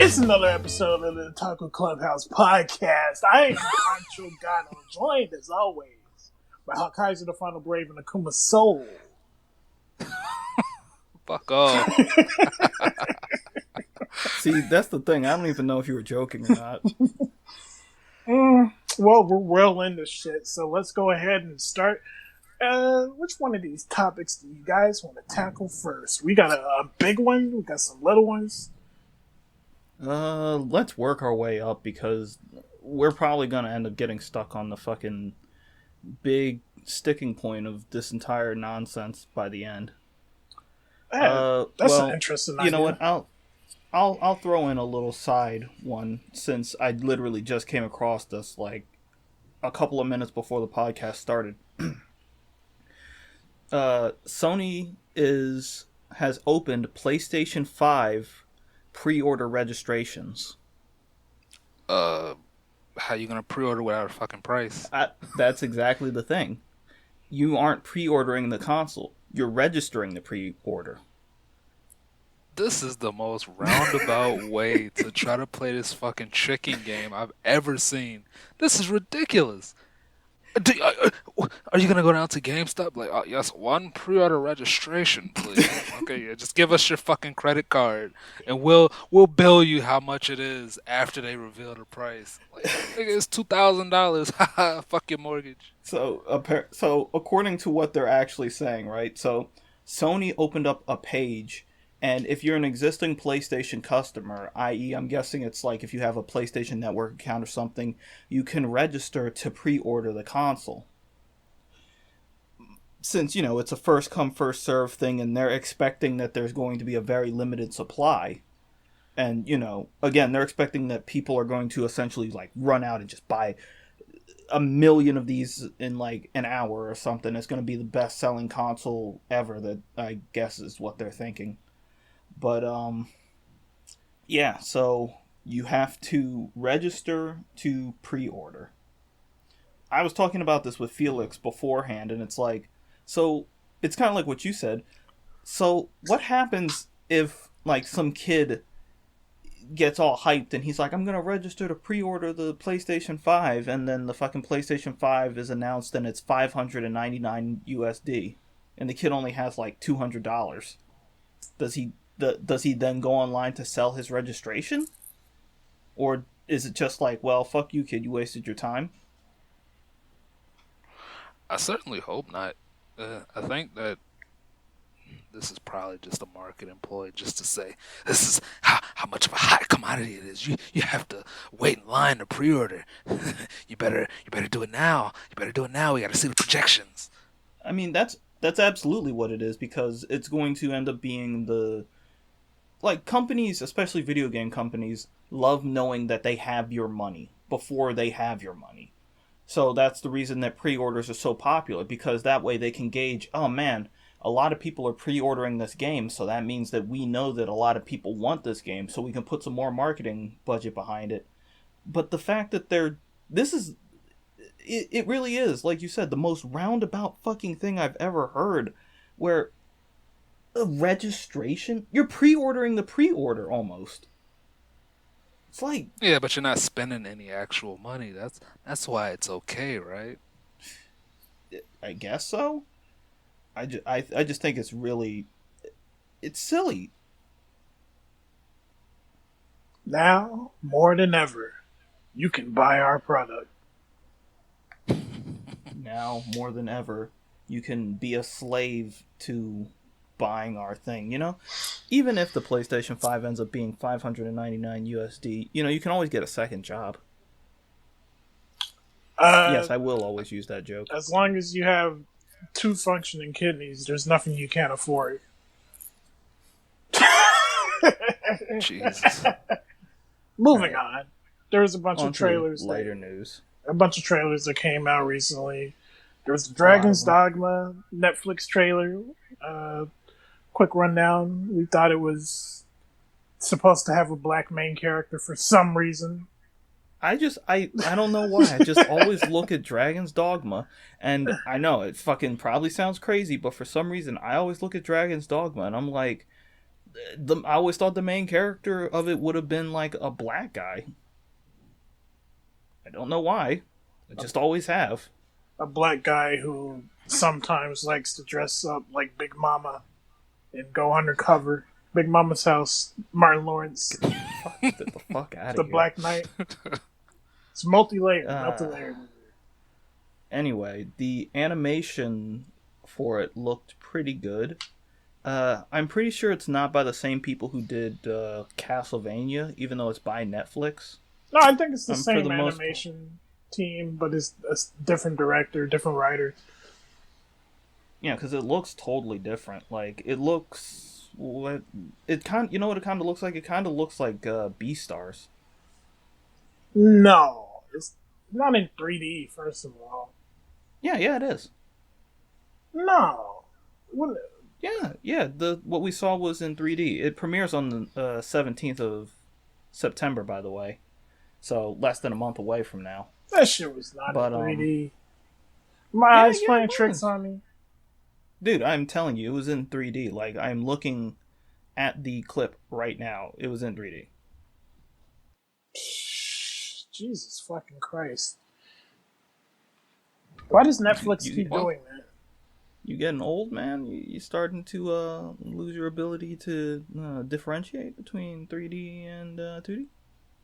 It's another episode of the Otaku Clubhouse podcast. I am Premature God. I'm joined as always by Kaiser the Final Brave and Akuma Soul. Fuck off. See, that's the thing. I don't even know if you were joking or not. Well, we're well into shit, so let's go ahead and start. Which one of these topics do you guys want to tackle first? We got a big one. We got some little ones. Let's work our way up because we're probably gonna end up getting stuck on the fucking big sticking point of this entire nonsense by the end. That's an interesting idea. You know what? I'll throw in a little side one since I literally just came across this like a couple of minutes before the podcast started. Sony has opened PlayStation 5 pre-order registrations. How you gonna pre-order without a fucking price? That's exactly the thing. You aren't pre-ordering the console. You're registering the pre-order. This is the most roundabout way to try to play this fucking tricking game I've ever seen. This is ridiculous. Are you gonna go down to GameStop? Like, yes, one pre-order registration, please. Okay, yeah, just give us your fucking credit card, and we'll bill you how much it is after they reveal the price. Like, nigga, it's $2,000. Haha, fuck your mortgage. So according to what they're actually saying, right? So Sony opened up a page. And if you're an existing PlayStation customer, i.e. I'm guessing it's like if you have a PlayStation Network account or something, you can register to pre-order the console. Since, you know, it's a first come, first serve thing and they're expecting that there's going to be a very limited supply. And, you know, again, they're expecting that people are going to essentially like run out and just buy 1 million of these in like an hour or something. It's going to be the best selling console ever, that I guess is what they're thinking. But, yeah, so you have to register to pre-order. I was talking about this with Felix beforehand, and it's like, so, it's kind of like what you said. So, what happens if, like, some kid gets all hyped, and he's like, I'm going to register to pre-order the PlayStation 5, and then the fucking PlayStation 5 is announced, and it's $599 USD, and the kid only has, like, $200. Does he then go online to sell his registration? Or is it just like, well, fuck you, kid, you wasted your time? I certainly hope not. I think that this is probably just a marketing ploy just to say, this is how much of a hot commodity it is. You have to wait in line to pre-order. You better do it now. You better do it now. We got to see the projections. I mean, that's absolutely what it is, because it's going to end up being the... Like, companies, especially video game companies, love knowing that they have your money before they have your money. So that's the reason that pre-orders are so popular, because that way they can gauge, oh man, a lot of people are pre-ordering this game, so that means that we know that a lot of people want this game, so we can put some more marketing budget behind it. But the fact that it really is, like you said, the most roundabout fucking thing I've ever heard, where a registration? You're pre-ordering the pre-order almost. It's like... Yeah, but you're not spending any actual money. That's why it's okay, right? I guess so. I just think it's really... It's silly. Now, more than ever, you can buy our product. Now, more than ever, you can be a slave to buying our thing, you know? Even if the PlayStation 5 ends up being $599 USD, you know, you can always get a second job. Yes, I will always use that joke. As long as you have 2 functioning kidneys, there's nothing you can't afford. Jesus. Moving on. There's a bunch of trailers. Later news. A bunch of trailers that came out recently. There was the Dragon's Dogma Netflix trailer. Quick rundown. We thought it was supposed to have a black main character for some reason. I don't know why. I just always look at Dragon's Dogma, and I know it fucking probably sounds crazy, but for some reason I always look at Dragon's Dogma and I'm like, I always thought the main character of it would have been like a black guy. I don't know why. I just always have. A black guy who sometimes likes to dress up like Big Mama and go undercover. Big Mama's house, Martin Lawrence, Get the fuck out the of here. Black Knight. It's multi-layered, multi-layered. Anyway, the animation for it looked pretty good. I'm pretty sure it's not by the same people who did Castlevania, even though it's by Netflix. No, I think it's the For same the most- animation team, but it's a different director, different writer. Yeah, because it looks totally different. Like it looks, you know what it kind of looks like? It kind of looks like Beastars. No, it's not in 3D. First of all, Yeah, it is. no. What- Yeah. What we saw was in 3D. It premieres on the 17th of September, by the way. So less than a month away from now. That shit was not But, in 3D. My eyes yeah, playing it tricks was. on me. Dude, I'm telling you, it was in 3D. Like, I'm looking at the clip right now. It was in 3D. Jesus fucking Christ. Why does Netflix keep well- doing that? You getting old, man? You starting to lose your ability to differentiate between 3D and 2D?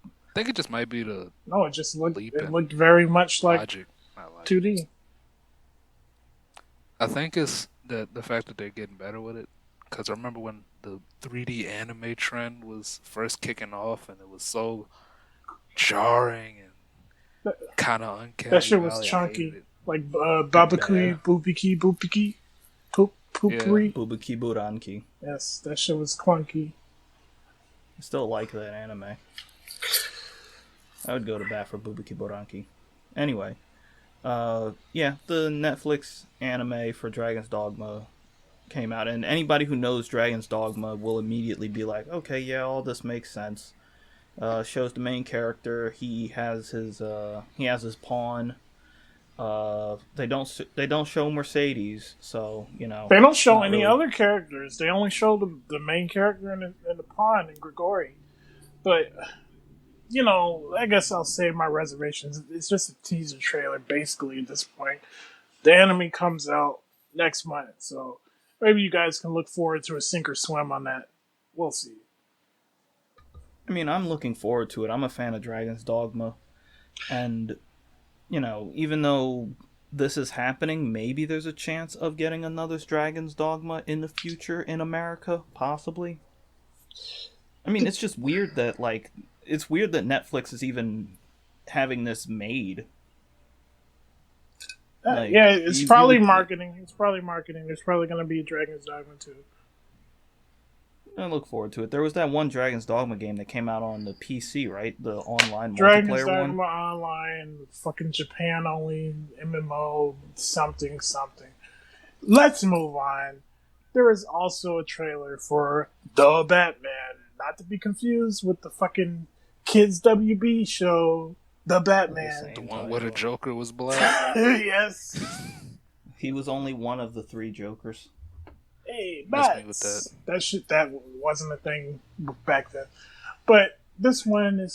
I think it just might be the No, it just looked Leap it in looked very much like logic. Not logic. 2D. I think it's the fact that they're getting better with it. Because I remember when the 3D anime trend was first kicking off, and it was so jarring and kind of uncanny. That shit was valley. I chunky. hated it. Like Babaki, Yeah. Boopiki, Poopery. Bubuki Buranki. Yes, that shit was clunky. I still like that anime. I would go to bat for Bubuki Buranki. Anyway, yeah, the Netflix anime for Dragon's Dogma came out, and anybody who knows Dragon's Dogma will immediately be like, okay, yeah, all this makes sense. Shows the main character. He has his pawn. They don't show Mercedes, so you know They don't show not any really- other characters. They only show the main character and the pawn and Grigori. But you know, I guess I'll save my reservations. It's just a teaser trailer, basically, at this point. The anime comes out next month, so maybe you guys can look forward to a sink or swim on that. We'll see. I mean, I'm looking forward to it. I'm a fan of Dragon's Dogma, and you know, even though this is happening, maybe there's a chance of getting another Dragon's Dogma in the future in America, possibly. I mean, it's just weird that it's weird that Netflix is even having this made. Like, Yeah, it's you probably would- marketing. It's probably marketing. There's probably going to be a Dragon's Dogma too. I look forward to it. There was that one Dragon's Dogma game that came out on the PC, right? The online Dragon's multiplayer Dogma one. Online, fucking Japan only, MMO, something. Let's move on. There is also a trailer for The Batman, not to be confused with the fucking Kids WB show, The Batman. The one where the Joker was black. Yes. He was only one of the three Jokers. Hey, Miss me Bats. with That wasn't a thing back then. But this one is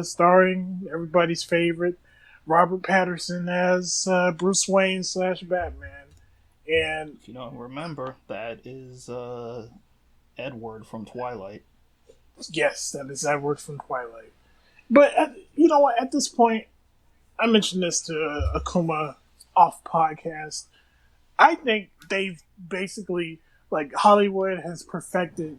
starring everybody's favorite Robert Pattinson as Bruce Wayne / Batman. And If you don't remember, that is Edward from Twilight. yes, that is Edward from Twilight. But you know what? At this point, I mentioned this to Akuma off podcast. I think they've basically, like, Hollywood has perfected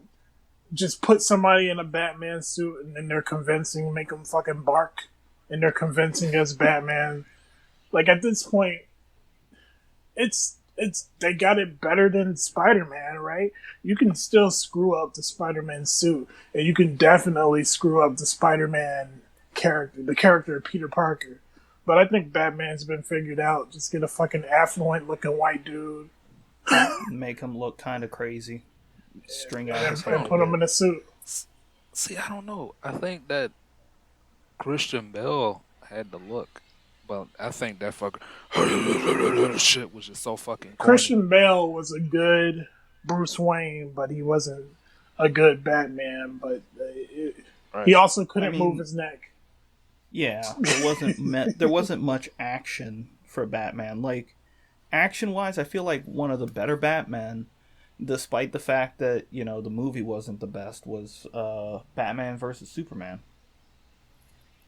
just put somebody in a Batman suit and then they're convincing, make them fucking bark, and they're convincing as Batman. Like, at this point, it's they got it better than Spider-Man, right? You can still screw up the Spider-Man suit, and you can definitely screw up the Spider-Man character, the character of Peter Parker. But I think Batman's been figured out. Just get a fucking affluent-looking white dude Make him look kind of crazy. String out and his hair. put him in a suit. See, I don't know. I think that Christian Bale had the look, but I think that fucker shit was just so fucking corny. Christian Bale was a good Bruce Wayne, but he wasn't a good Batman, but he Right. also I couldn't move mean, his neck. yeah, there wasn't much action for Batman. Like action wise, I feel like one of the better Batman, despite the fact that the movie wasn't the best, was Batman versus Superman.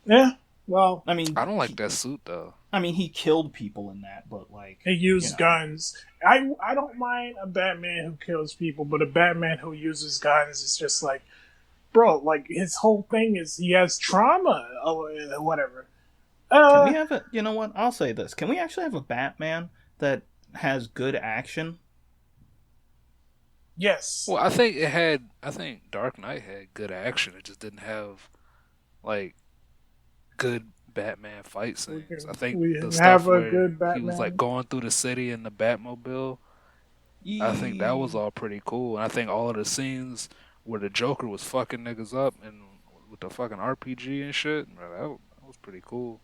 Yeah, well, I mean, I don't like that suit though. he killed people in that, but like he you used know, guns. I don't mind a Batman who kills people, but a Batman who uses guns is just like, bro, like his whole thing is he has trauma or whatever. can we Uh, have a? You know what? I'll say this: can we actually have a Batman that has good action? yes, Well, I think it had. I think Dark Knight had good action. It just didn't have like good Batman fight scenes. I think we the have stuff a where good he was like Batman. going through the city in the Batmobile, I think that was Ye- all pretty cool. And I think all of the scenes where the Joker was fucking niggas up and with the fucking RPG and shit, bro, that was pretty cool.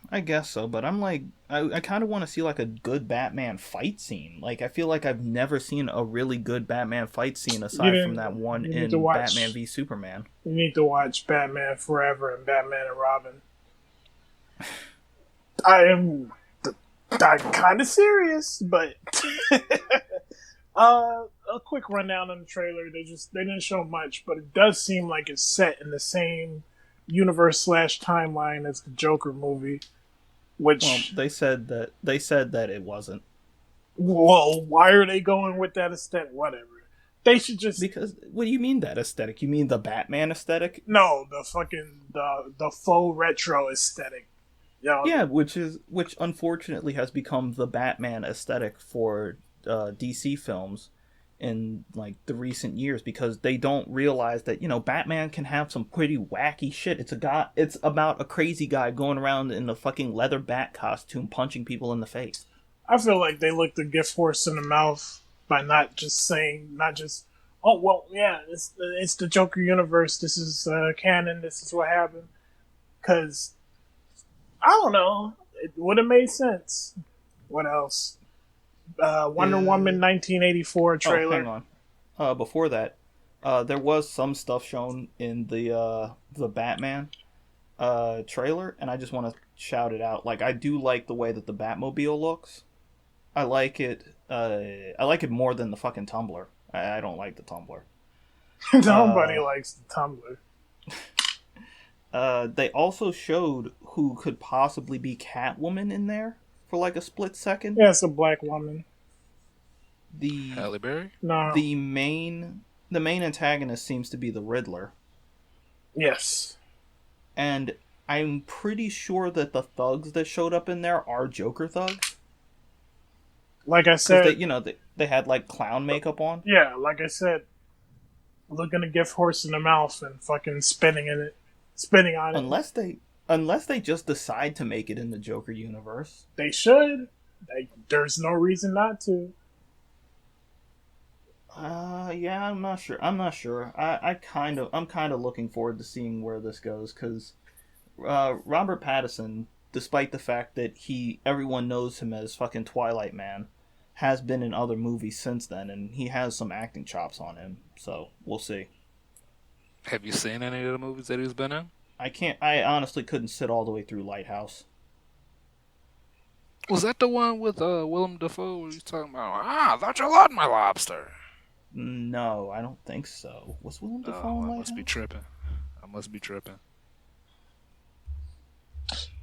I guess so, but I'm like, I kind of want to see like a good Batman fight scene. Like, I feel like I've never seen a really good Batman fight scene You aside from didn't. that one You need to in Batman watch. v Superman. You need to watch Batman Forever and Batman and Robin. I am. I'm kind of serious, but a quick rundown on the trailer. They didn't show much, but it does seem like it's set in the same universe slash timeline as the Joker movie. Well, Which, they said that it wasn't well, why are they going with that aesthetic? Whatever. They should just because what do you mean that aesthetic? You mean the Batman aesthetic? no the fucking the faux retro aesthetic. You know, Yeah, which unfortunately has become the Batman aesthetic for DC films in like the recent years because they don't realize that Batman can have some pretty wacky shit. It's about a crazy guy going around in a fucking leather bat costume punching people in the face. I feel like they looked the gift horse in the mouth by not just, oh well, yeah, it's the Joker universe. This is canon. This is what happened. Because I don't know, it would have made sense. What else? Wonder Woman Uh, 1984 oh, hang trailer. on. Before that, there was some stuff shown in the Batman trailer, and I just want to shout it out. Like, I do like the way that the Batmobile looks. I like it. I like it more than the fucking Tumbler. I don't like the Tumbler. Nobody Uh, likes the Tumblr. they also showed who could possibly be Catwoman in there for like a split second. Yeah, it's a black woman. The Halle Berry? No. the main antagonist seems to be the Riddler, Yes. and I'm pretty sure that the thugs that showed up in there are Joker thugs Like I because said, they had like clown makeup on. yeah, like I said, looking a gift horse in the mouth and fucking spinning on it. Unless they just decide to make it in the Joker universe. They should. There's no reason not to. Yeah, I'm not sure. I'm kind of looking forward to seeing where this goes because Robert Pattinson, despite the fact that everyone knows him as fucking Twilight Man, has been in other movies since then, and he has some acting chops on him. So we'll see. Have you seen any of the movies that he's been in? I honestly couldn't sit all the way through Lighthouse. Was that the one with Willem Dafoe where he's talking about, I thought you loved my lobster? No, I don't think so. Was Willem Dafoe in I Lighthouse? must be tripping. I must be tripping.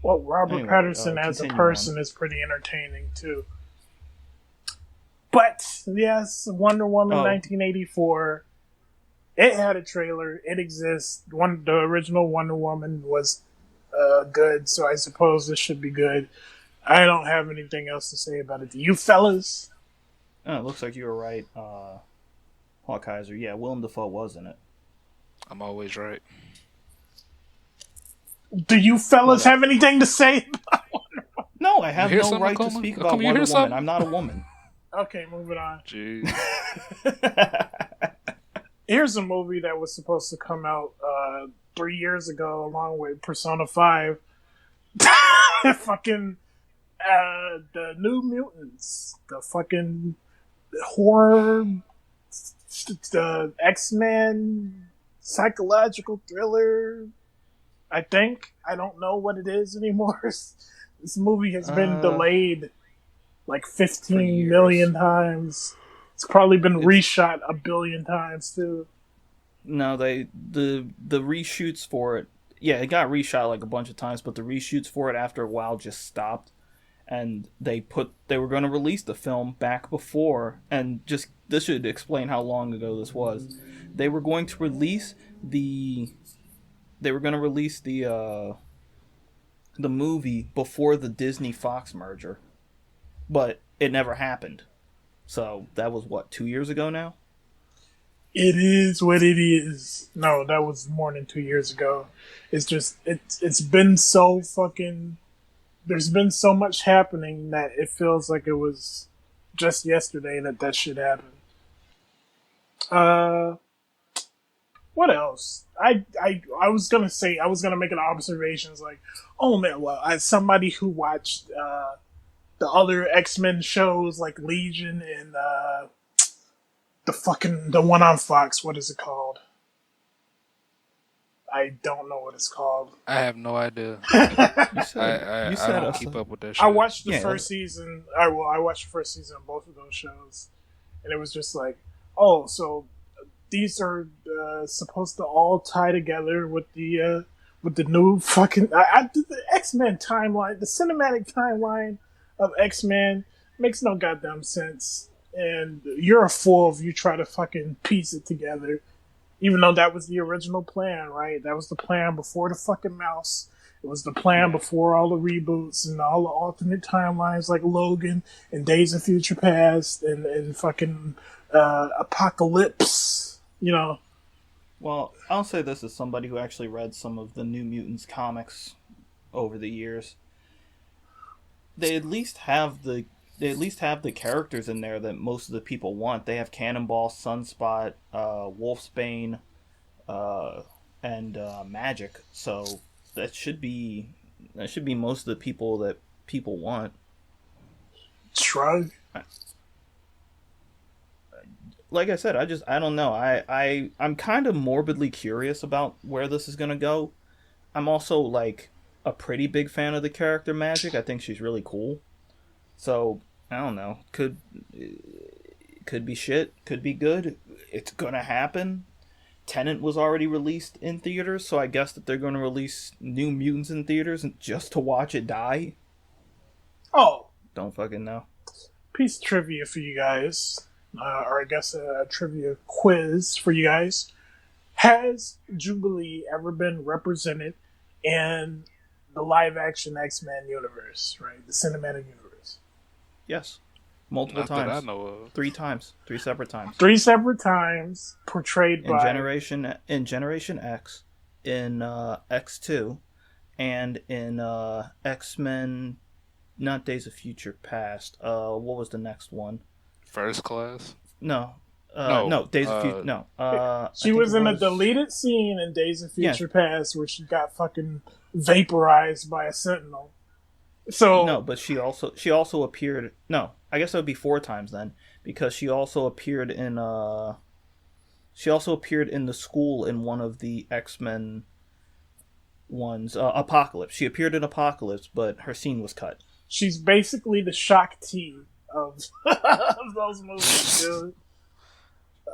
Well, Robert Anyway, Patterson as a continue person is pretty entertaining too. But yes, Wonder Woman Oh. 1984. It had a trailer. It exists. The original Wonder Woman was good, so I suppose this should be good. I don't have anything else to say about it. Do you fellas? Oh, it looks like you were right, Hawkeyser. Yeah, Willem Dafoe was in it. I'm always right. Do you fellas What? have anything to say? No, I have You hear no something, right to Coleman? speak Come about you hear Wonder Woman. something? I'm not a woman. Okay, moving on. Jeez. Here's a movie that was supposed to come out 3 years ago, along with Persona 5. Fucking the New Mutants, the fucking horror the X-Men psychological thriller. I think. I don't know what it is anymore. This movie has been delayed like For 15 years. million times. It's probably been It's reshot a billion times too. no, the reshoots for it. Yeah, it got reshot like a bunch of times, but the reshoots for it after a while just stopped, and they were going to release the film back before, and just this should explain how long ago this was. They were going to release the they were going to release the movie before the Disney Fox merger, but it never happened. So that was what, 2 years ago now. It is what it is. No, that was more than 2 years ago. It's just it's been so fucking. There's been so much happening that it feels like it was just yesterday that shit happened. Uh, what else? I was gonna say I was gonna make an observation. It's like, oh man, well, as somebody who watched the other X-Men shows like Legion and the one on Fox, what is it called? I don't know what it's called. I have no idea. You said you I said don't us. keep up with that shit. I watched the Yeah. first season. I watched the first season of both of those shows, and it was just like, oh, so these are supposed to all tie together with the new fucking the X-Men timeline, the cinematic timeline of X-Men makes no goddamn sense, and you're a fool if you try to fucking piece it together. Even though that was the original plan, right? That was the plan before the fucking mouse. It was the plan before all the reboots and all the alternate timelines like Logan and Days of Future Past and fucking Apocalypse. You know, Well, I'll say this as somebody who actually read some of the New Mutants comics over the years. They at least have the characters in there that most of the people want. They have Cannonball, Sunspot, Wolfsbane, uh, and Magic. So that should be most of the people that people want. shrug. Like I said, I don't know. I'm kind of morbidly curious about where this is gonna go. I'm also like a pretty big fan of the character Magic. I think she's really cool. So I don't know. Could be shit. Could be good. It's gonna happen. Tenant was already released in theaters, so I guess that they're gonna release New Mutants in theaters just to watch it die. Oh, Don't fucking know. piece of trivia for you guys, or I guess a trivia quiz for you guys. Has Jubilee ever been represented in the live action X-Men universe, right? The cinematic universe. Yes, multiple Not that I times. know of. 3 times. 3 separate times. 3 separate times portrayed in by Generation X, in X2, and in X-Men, not Days of Future Past. What was the next one? First Class? No. No, No, Days of Future. No. I she think was it in a deleted scene in Days of Yes. Future Past where she got fucking vaporized by a sentinel. So No, but she also appeared. No, I guess that would be 4 times then, because she also appeared in the school in one of the X-Men ones. Apocalypse. She appeared in Apocalypse, but her scene was cut. she's basically the shock T of, of those movies, dude.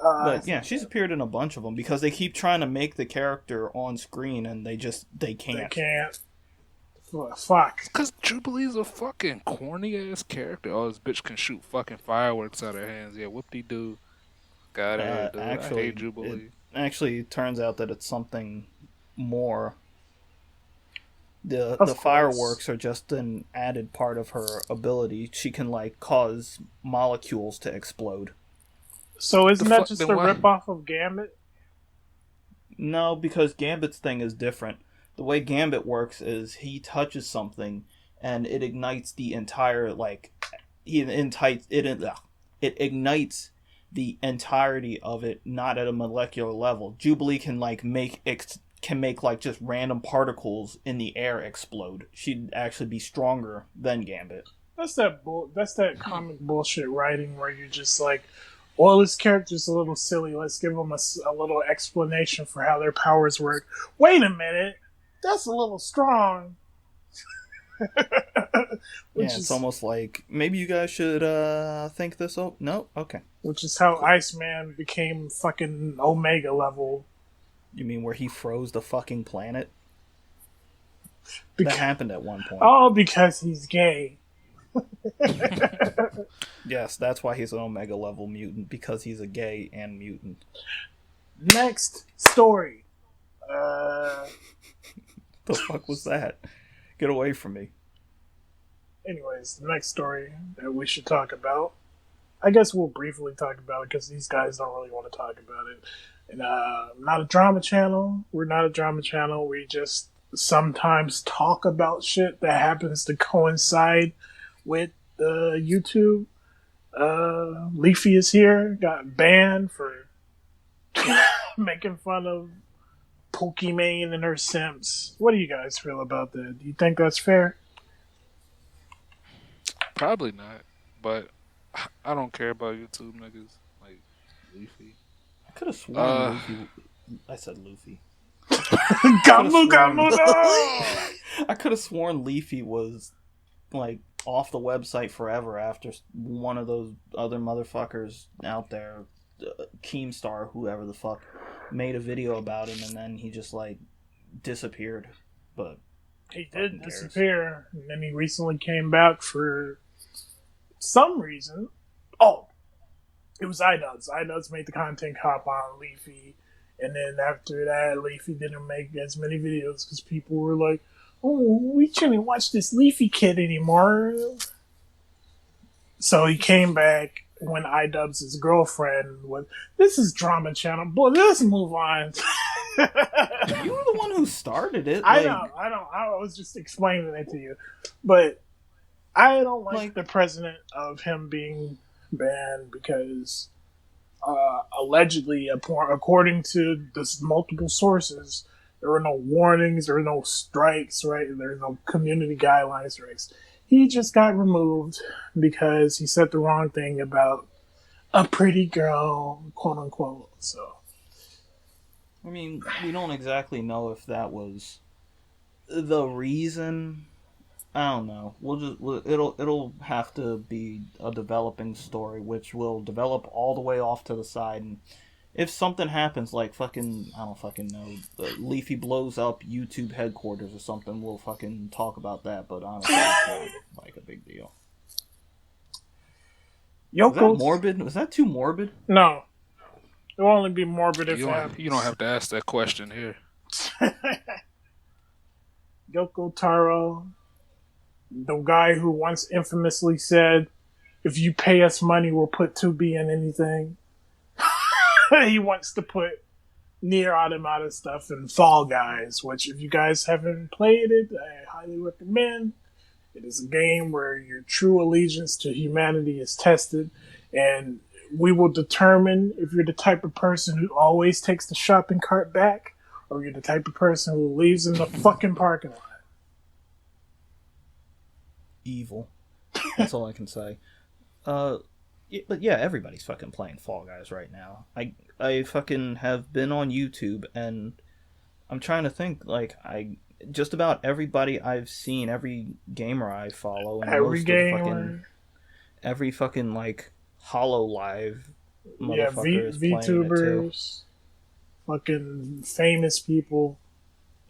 But yeah, she's appeared in a bunch of them because they keep trying to make the character on screen and they they can't. can't. Fuck. Because Jubilee's a fucking corny ass character. Oh, this bitch can shoot fucking fireworks out her hands. Yeah, whoop de doo. God, dude. I hate Jubilee. Actually turns out that it's something more. The Of course. fireworks are just an added part of her ability. She can like cause molecules to explode. So isn't The that fuck- just then a why- ripoff of Gambit? No, because Gambit's thing is different. The way Gambit works is he touches something and it ignites the entire it ignites the entirety of it, not at a molecular level. Jubilee can make like just random particles in the air explode. She'd actually be stronger than Gambit. That's that comic bullshit writing where you're just like, Well, this character's a little silly. Let's give him a little explanation for how their powers work. Wait a minute, that's a little strong. Yeah, which it's is almost like maybe you guys should think this up. No, okay. which is how Cool. Iceman became fucking Omega level. You mean where he froze the fucking planet? Beca- That happened at one point. All because he's gay. Yes, that's why he's an Omega level mutant, because he's a gay and mutant. Next story. The fuck was that? Get away from me. Anyways, the next story that we should talk about. I guess we'll briefly talk about it because these guys don't really want to talk about it. And not a drama channel. We're not a drama channel. We just sometimes talk about shit that happens to coincide with YouTube. Leafy is here. Got banned for making fun of Pokimane and her Sims. What do you guys feel about that? Do you think that's fair? Probably not, but I don't care about YouTube niggas like Leafy. I could have sworn Luffy. I said Luffy. Gamu Gamu no! I could have sworn Leafy was like off the website forever after one of those other motherfuckers out there, Keemstar, whoever the fuck, made a video about him, and then he just like disappeared. But He did disappear, and then he recently came back for some reason. Oh, it was iNuts. iNuts made the content cop on Leafy, and then after that, Leafy didn't make as many videos because people were like, "Oh, we shouldn't watch this Leafy kid anymore." So he came back when iDubbbz his girlfriend with, "This is drama channel, boy. Let's move on." you were the one who started it. I know. I was just explaining it to you, but I don't like the precedent of him being banned because allegedly, according to this multiple sources, there were no warnings, there were no strikes, right? There were no community guideline strikes. He just got removed because he said the wrong thing about a pretty girl, quote unquote. So, I mean, we don't exactly know if that was the reason. I don't know. It'll have to be a developing story, which will develop all the way off to the side. And if something happens, like fucking, I don't fucking know, Leafy blows up YouTube headquarters or something, we'll fucking talk about that. But honestly, it's not like a big deal. Was that morbid? Was that too morbid? No. It will only be morbid if you don't have to ask that question here. Yoko Taro, the guy who once infamously said, "If you pay us money, we'll put 2B in anything." He wants to put Nier Automata stuff in Fall Guys, which if you guys haven't played it, I highly recommend. It is a game where your true allegiance to humanity is tested, and we will determine if you're the type of person who always takes the shopping cart back, or you're the type of person who leaves in the fucking parking lot. Evil. That's all I can say. But yeah, everybody's fucking playing Fall Guys right now. I fucking have been on YouTube, and I'm trying to think, like, just about everybody I've seen, every gamer I follow, and every fucking like Hollow Live motherfucker is playing VTubers, it too. Fucking famous people.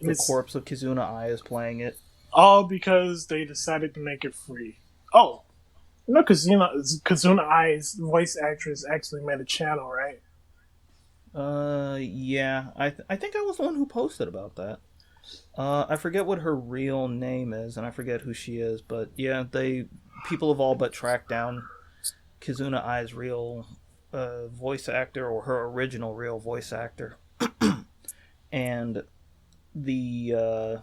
The corpse of Kizuna Ai is playing it. All because they decided to make it free. Oh, no, because you know Kizuna Ai's voice actress actually made a channel, right? Yeah, I think I was the one who posted about that. I forget what her real name is, and I forget who she is, but yeah, people have all but tracked down Kizuna Ai's real voice actor, or her original real voice actor, and the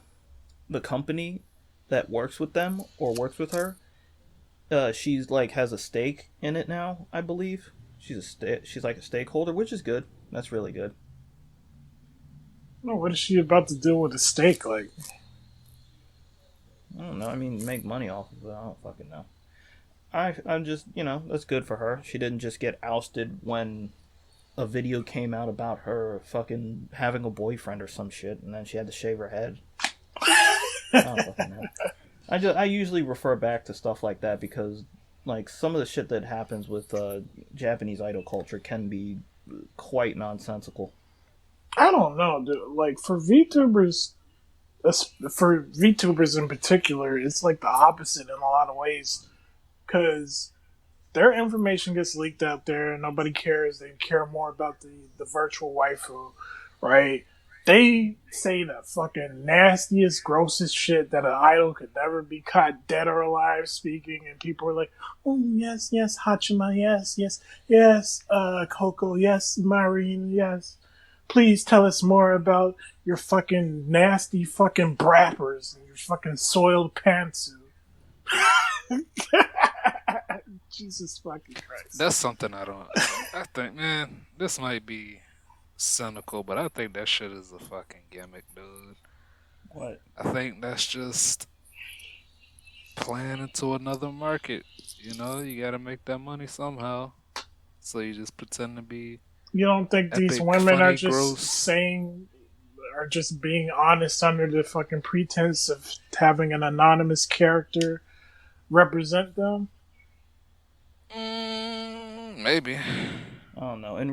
company that works with them or works with her, she's like has a stake in it now, I believe. She's like a stakeholder, which is good. That's really good. No, what is she about to do with a stake? Like, I don't know. I mean, make money off of it. I don't fucking know. I'm just, that's good for her. She didn't just get ousted when a video came out about her fucking having a boyfriend or some shit, and then she had to shave her head. I don't fucking know. I usually refer back to stuff like that because, like, some of the shit that happens with Japanese idol culture can be quite nonsensical. I don't know, dude. Like for VTubers in particular, it's like the opposite in a lot of ways because their information gets leaked out there and nobody cares. They care more about the virtual waifu, right? They say the fucking nastiest, grossest shit that an idol could never be caught dead or alive speaking, and people are like, "Oh yes, yes, Hachima, yes, yes, yes, Coco, yes, Marine, yes. Please tell us more about your fucking nasty fucking brappers and your fucking soiled pantsuit." Jesus fucking Christ. That's something I don't. I think, man, this might be cynical, but I think that shit is a fucking gimmick, dude. What? I think that's just playing into another market. You gotta make that money somehow. So you just pretend to be You don't think these epic, women are funny, just gross. are just being honest under the fucking pretense of having an anonymous character represent them? Maybe. I don't know. I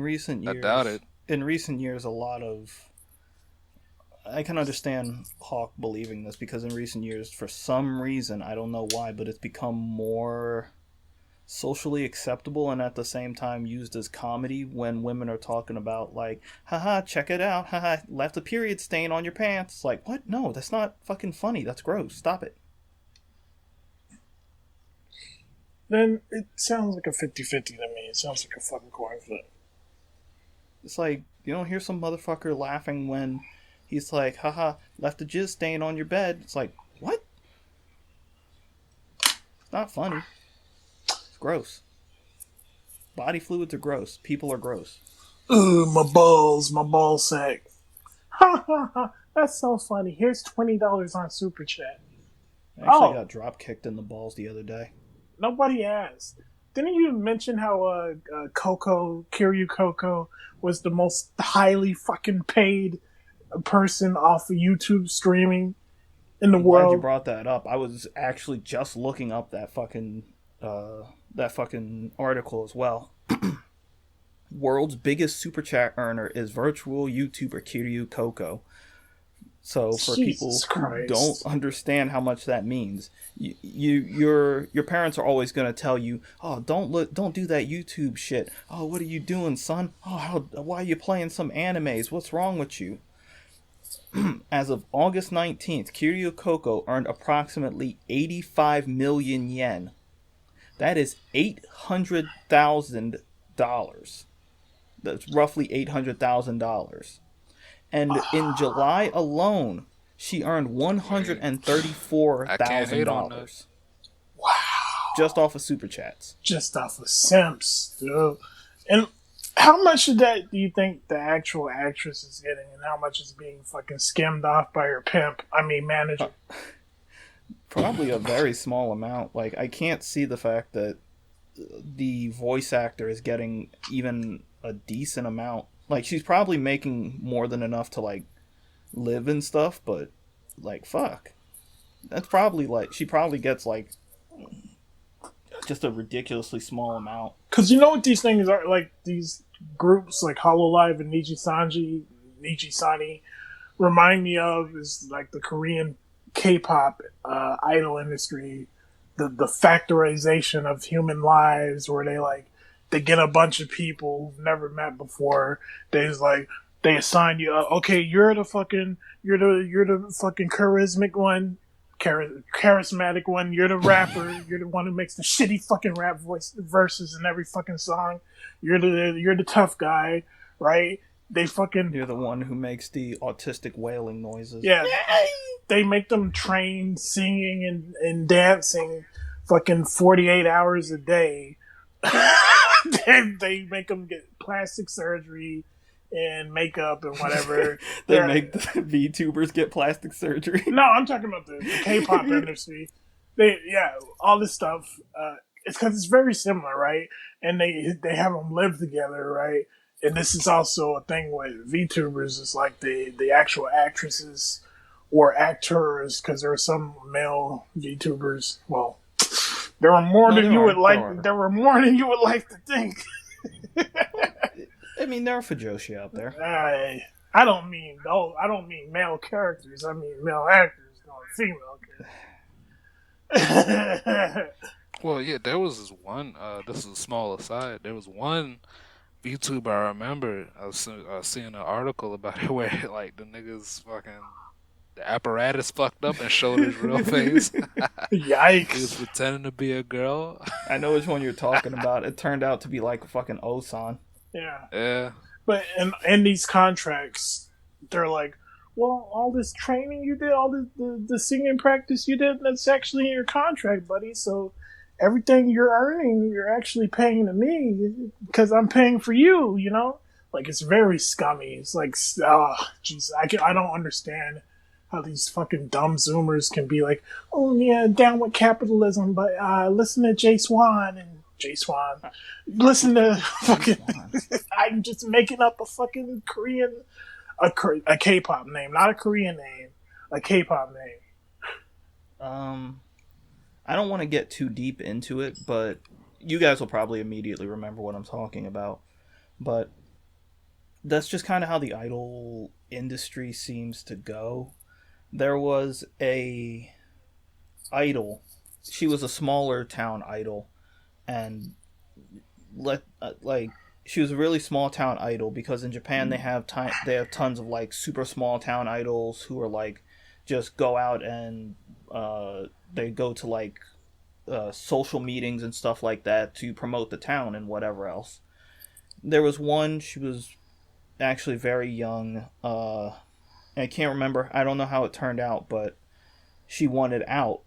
doubt it. In recent years, a lot of I can understand Hawk believing this because in recent years, for some reason, I don't know why, but it's become more socially acceptable and at the same time used as comedy when women are talking about, like, haha, check it out, haha, left a period stain on your pants. Like, what? No, that's not fucking funny. That's gross. Stop it. Then it sounds like a 50-50 to me. It sounds like a fucking coin flip. It's like, you don't hear some motherfucker laughing when he's like, haha, left a jizz stain on your bed. It's like, what? It's not funny. It's gross. Body fluids are gross. People are gross. Ooh, my ball sack. Ha ha ha. That's so funny. Here's $20 on Super Chat. I actually got drop kicked in the balls the other day. Nobody asked. Didn't you mention how Kiryu Coco was the most highly fucking paid person off of YouTube streaming in the I'm world? glad you brought that up. I was actually just looking up that fucking article as well. World's biggest super chat earner is virtual YouTuber Kiryu Coco. So for Jesus people who Christ. don't understand how much that means, your parents are always going to tell you, "Oh, don't do that YouTube shit. Oh, what are you doing, son? Oh, why are you playing some animes? What's wrong with you?" As of August 19th, Kiryu Coco earned approximately 85 million yen. That is $800,000. That's roughly $800,000. And in July alone, she earned I can't hate on that. $134,000. Wow. Just off of super chats. Just off of simps, dude. And how much of that do you think the actual actress is getting, and how much is being fucking skimmed off by her manager? Probably a very small amount. Like, I can't see the fact that the voice actor is getting even a decent amount. Like, she's probably making more than enough to, like, live and stuff, but, like, fuck. That's probably, like, she probably gets, like, just a ridiculously small amount. Because you know what these things are, like, these groups, like Hololive and Nijisani, remind me of is, like, the Korean K-pop idol industry, the factorization of human lives, where they get a bunch of people who've never met before. They assign you, okay, you're the fucking charismatic one, charismatic one. You're the rapper. You're the one who makes the shitty fucking rap verses in every fucking song. You're the tough guy, right? You're the one who makes the autistic wailing noises. Yeah. They make them train singing and dancing fucking 48 hours a day. They make them get plastic surgery and makeup and whatever. They make the VTubers get plastic surgery. No, I'm talking about the K-pop industry. All this stuff. It's because it's very similar, right? And they have them live together, right? And this is also a thing with VTubers. It's like the actual actresses or actors, because there are some male VTubers. Well, there were more No, than there you are. would like. There were more than you would like to think. I mean, there are Fujoshi out there. I don't mean I don't mean male characters. I mean male actors, not female characters. Well, yeah, there was this one. This is a small aside. There was one VTuber I remember. I was seeing an article about it where like the niggas fucking the apparatus fucked up and showed his real face. He was Yikes! pretending to be a girl. I know which one you're talking about. It turned out to be like fucking Osan. Yeah, Yeah. but in these contracts, they're like, well, all this training you did, all the singing practice you did, that's actually in your contract, buddy. So everything you're earning, you're actually paying to me because I'm paying for you. You know, like it's very scummy. It's like, jeez, I don't understand how these fucking dumb Zoomers can be like, oh yeah, down with capitalism, but listen to Jay Swan and Jay Swan. Listen to fucking. I'm just making up a fucking Korean, a K-pop name, not a Korean name, a K-pop name. I don't want to get too deep into it, but you guys will probably immediately remember what I'm talking about. But that's just kind of how the idol industry seems to go. There was a idol. She was a smaller town idol, and she was a really small town idol because in Japan they have tons of like super small town idols who are like just go out and they go to like social meetings and stuff like that to promote the town and whatever else. There was one, she was actually very young. I can't remember. I don't know how it turned out, but she wanted out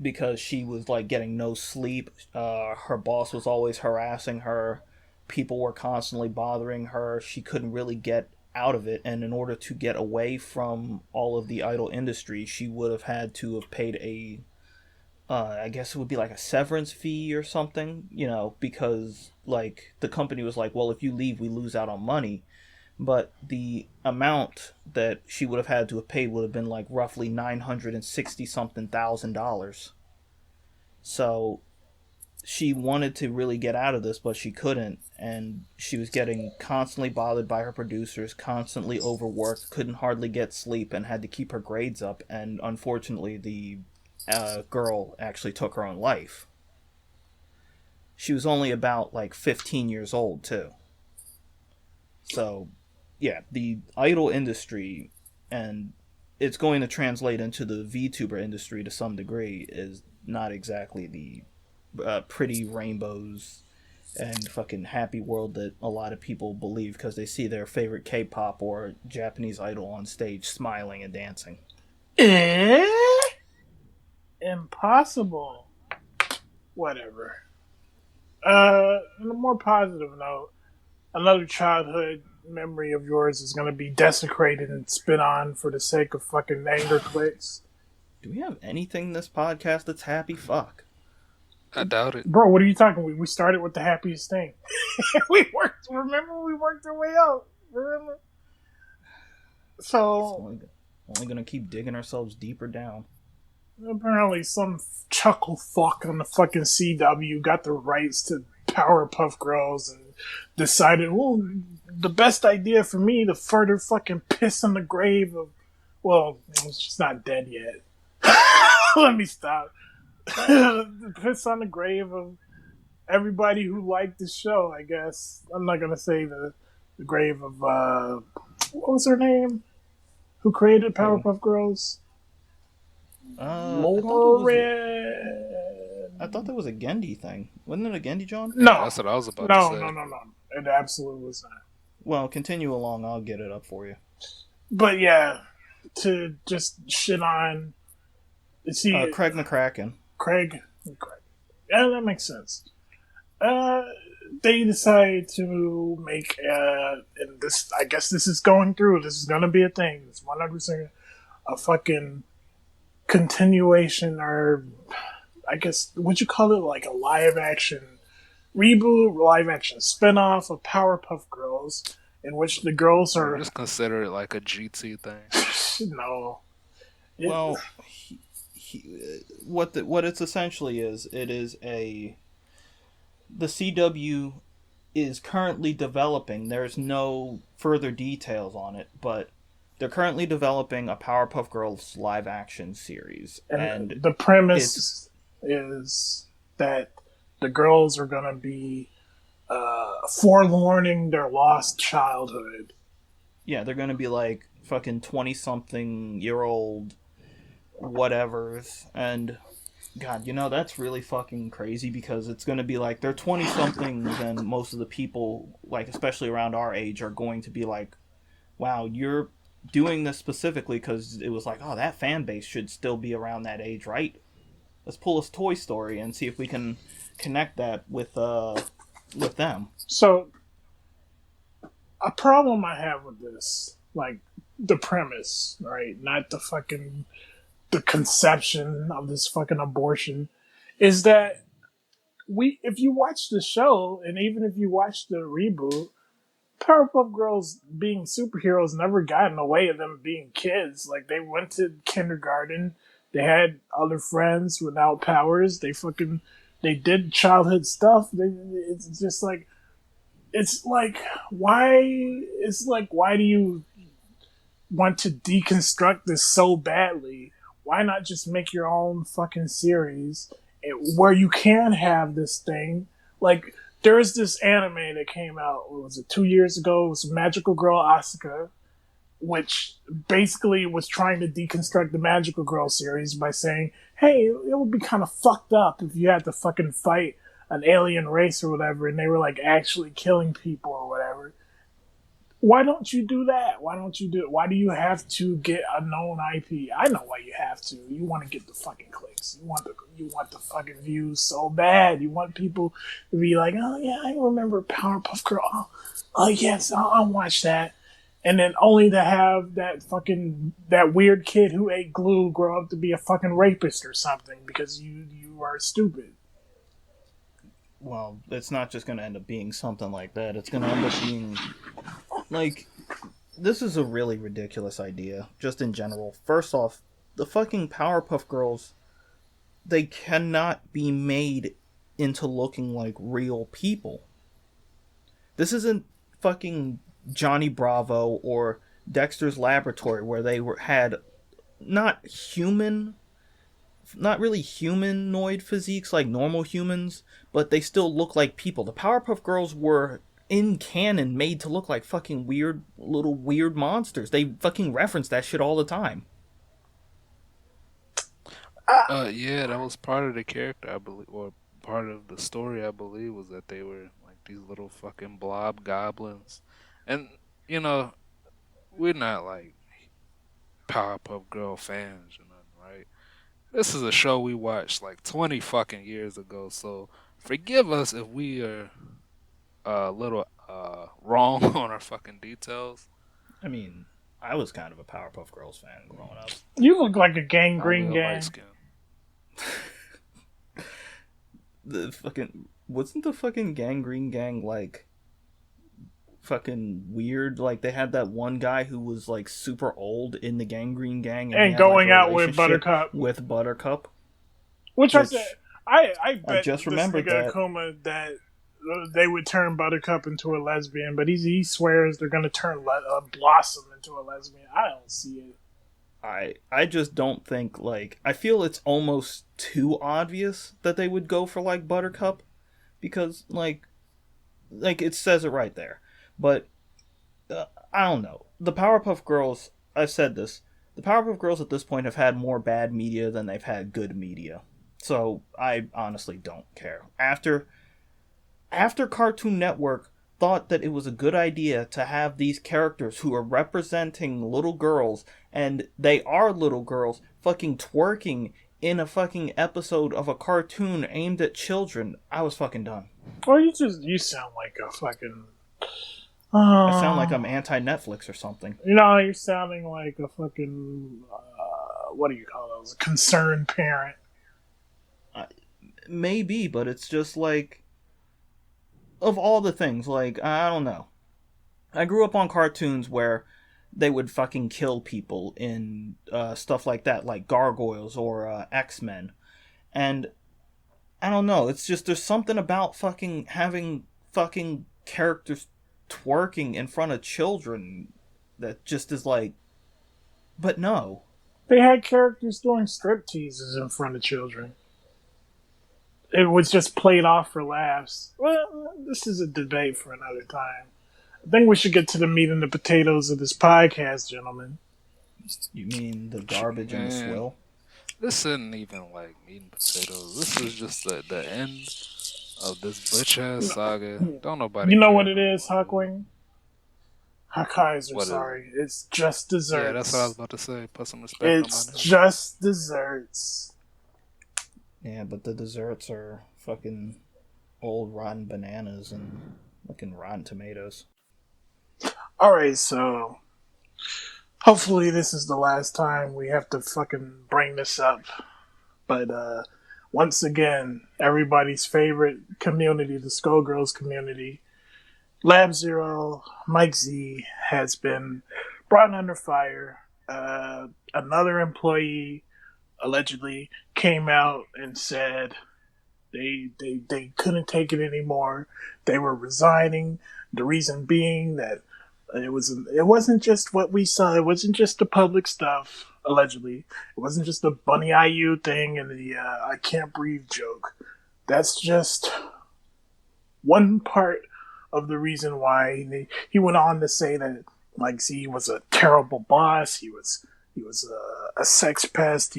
because she was like getting no sleep. Her boss was always harassing her. People were constantly bothering her. She couldn't really get out of it, and in order to get away from all of the idol industry, she would have had to have paid I guess it would be like a severance fee or something, because like the company was like, well, if you leave, we lose out on money. But the amount that she would have had to have paid would have been like roughly $960 something thousand. So she wanted to really get out of this, but she couldn't, and she was getting constantly bothered by her producers, constantly overworked, couldn't hardly get sleep, and had to keep her grades up. And unfortunately, the girl actually took her own life. She was only about like 15 years old too. So yeah, the idol industry, and it's going to translate into the VTuber industry to some degree, is not exactly the pretty rainbows and fucking happy world that a lot of people believe because they see their favorite K-pop or Japanese idol on stage smiling and dancing. Impossible. Whatever. On a more positive note, another childhood memory of yours is going to be desecrated and spit on for the sake of fucking anger clicks. Do we have anything in this podcast that's happy? Fuck. I doubt it. Bro, what are you talking about? We started with the happiest thing. we worked our way out. Remember? So only gonna keep digging ourselves deeper down. Apparently some chuckle fuck on the fucking CW got the rights to Powerpuff Girls and decided, well, the best idea for me to further fucking piss on the grave of, well, she's not dead yet. Let me stop. Piss on the grave of everybody who liked the show, I guess. I'm not gonna say the grave of what was her name? Who created Powerpuff Girls? Lauren. I thought that was a Gendy thing. Wasn't it a Gendy, John? No. Yeah, that's what I was about to say. No. It absolutely was not. Well, continue along. I'll get it up for you. But yeah, to just shit on. See, Craig McCracken. Craig. Yeah, that makes sense. They decided to make, and this, I guess this is going through. This is going to be a thing. It's 100% a fucking continuation, or I guess, would you call it like a live action reboot, live action spinoff of Powerpuff Girls, in which the girls Or are just consider it like a GT thing. no. It, Well, what it's essentially is, it is a the CW is currently developing. There's no further details on it, but they're currently developing a Powerpuff Girls live action series, and and the it's premise is that the girls are gonna be forlorning their lost childhood. yeah, they're gonna be like fucking 20-something-year-old whatevers, and God, that's really fucking crazy because it's going to be like they're 20 somethings, and most of the people, like, especially around our age, are going to be like, wow, you're doing this specifically because it was like, oh, that fan base should still be around that age, right? Let's pull a Toy Story and see if we can connect that with them. So a problem I have with this, like the premise, right? Not the conception of this fucking abortion, is that if you watch the show and even if you watch the reboot, Powerpuff Girls being superheroes never got in the way of them being kids. Like they went to kindergarten, they had other friends without powers. They did childhood stuff. It's just like why do you want to deconstruct this so badly? Why not just make your own fucking series where you can have this thing? Like, there's this anime that came out, what was it, 2 years ago? It was Magical Girl Asuka, which basically was trying to deconstruct the Magical Girl series by saying, hey, it would be kind of fucked up if you had to fucking fight an alien race or whatever, and they were like actually killing people or whatever. Why don't you do that? Why don't you do it? Why do you have to get a known IP? I know why you have to. You want to get the fucking clicks. You want the fucking views so bad. You want people to be like, oh yeah, I remember Powerpuff Girl. Oh yes, I'll watch that. And then only to have that weird kid who ate glue grow up to be a fucking rapist or something because you are stupid. Well, it's not just going to end up being something like that. It's going to end up being like, this is a really ridiculous idea, just in general. First off, the fucking Powerpuff Girls, they cannot be made into looking like real people. This isn't fucking Johnny Bravo or Dexter's Laboratory, where they had not really humanoid physiques like normal humans, but they still look like people. The Powerpuff Girls were in canon made to look like fucking weird monsters. They fucking reference that shit all the time. Yeah, that was part of the character, I believe, or part of the story, I believe, was that they were like these little fucking blob goblins. And, you know, we're not like Powerpuff Girl fans or nothing, right? This is a show we watched like 20 fucking years ago, so forgive us if we are a little wrong on our fucking details. I mean, I was kind of a Powerpuff Girls fan growing up. You look like a Only gangrene a light gang. skin. The fucking wasn't the fucking Gangrene Gang like fucking weird? Like they had that one guy who was like super old in the Gangrene Gang, and he And had like going a out with relationship Buttercup. with Buttercup. Which I said, I bet just this remembered nigga that. Akuma that they would turn Buttercup into a lesbian, but he swears they're going to turn Blossom into a lesbian. I don't see it. I just don't think, like, I feel it's almost too obvious that they would go for like Buttercup, because like it says it right there. But I don't know. The Powerpuff Girls, I've said this, the Powerpuff Girls at this point have had more bad media than they've had good media. So I honestly don't care. After Cartoon Network thought that it was a good idea to have these characters who are representing little girls, and they are little girls, fucking twerking in a fucking episode of a cartoon aimed at children, I was fucking done. Well, you sound like a fucking. I sound like I'm anti-Netflix or something. You're sounding like a fucking. What do you call those? A concerned parent. maybe, but it's just like, of all the things, like, I don't know. I grew up on cartoons where they would fucking kill people in stuff like that, like Gargoyles or X-Men. And I don't know, it's just there's something about fucking having fucking characters twerking in front of children that just is like, but no. They had characters doing strip teases in front of children. It was just played off for laughs. Well, this is a debate for another time. I think we should get to the meat and the potatoes of this podcast, gentlemen. You mean the garbage and the Man, swill? this isn't even like meat and potatoes. This is just the end of this bitch ass saga. Don't nobody You know care what it no is, more, dude. Huckwing? Huckeyser, What is it? sorry. It's just Yeah, that's what I was desserts. about to say. Put some respect on my It's name. just desserts. Yeah, but the desserts are fucking old rotten bananas and fucking rotten tomatoes. Alright, so hopefully this is the last time we have to fucking bring this up. But once again, everybody's favorite community, the Skullgirls community, Lab Zero, Mike Z, has been brought under fire. Another employee allegedly came out and said they couldn't take it anymore. They were resigning. The reason being that it wasn't just what we saw. It wasn't just the public stuff. Allegedly, it wasn't just the Bunny IU thing and the "I can't breathe" joke. That's just one part of the reason why he went on to say that Mike Z was a terrible boss. He was a sex pest.